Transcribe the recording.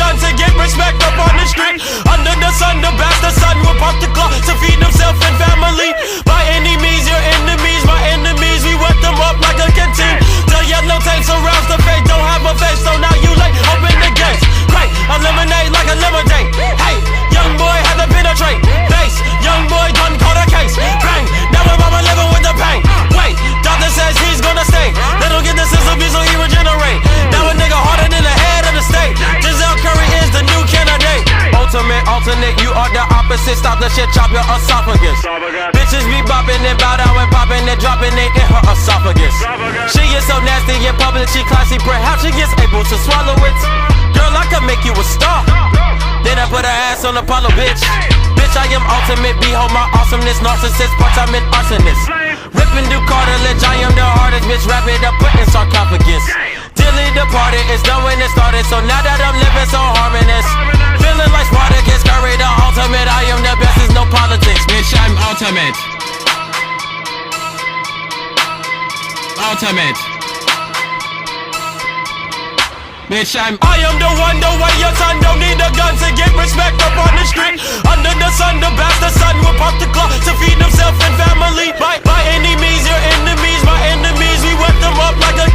gun to get respect up on the street. Under the sun, the bastard son will pop the clock to feed himself and family. By any means, your enemies, my enemies, we wet them up like a canteen. The yellow tank surrounds the face, don't have a face, so now you late, open the gates. Great, eliminate like a lemonade. Hey, young boy had to penetrate. Base, young boy done caught a case. Bang, now my mama living with the pain. Wait, doctor says he's gonna stay. They don't get the sizzle beat, so he regenerate. Now a nigga harder than the head of the state. Giselle Curry is the new candidate. Ultimate, alternate, you are the opposite. Stop the shit, chop your esophagus. Bitches be bopping and bow down and popping and dropping it in her esophagus. She is so nasty in public, she classy, perhaps she gets able to swallow it. Girl, I could make you a star. Then I put her ass on Apollo, bitch. Bitch, I am ultimate, behold my awesomeness. Narcissist, part-time an arsonist. Ripping through cartilage, I am the hardest, bitch. Wrap it up, put in sarcophagus. Dilly departed, it's done when it started. So now that I'm living so harmonious, feeling like Spartacus, Curry the ultimate. I am the best, there's no politics. Bitch, I'm ultimate. Ultimate. Bitch, I am the one, the way your son don't need a gun to get respect up on the street. Under the sun, the bastard son will pop the clock to feed himself and family. By any means, your enemies, my enemies, we wet them up like a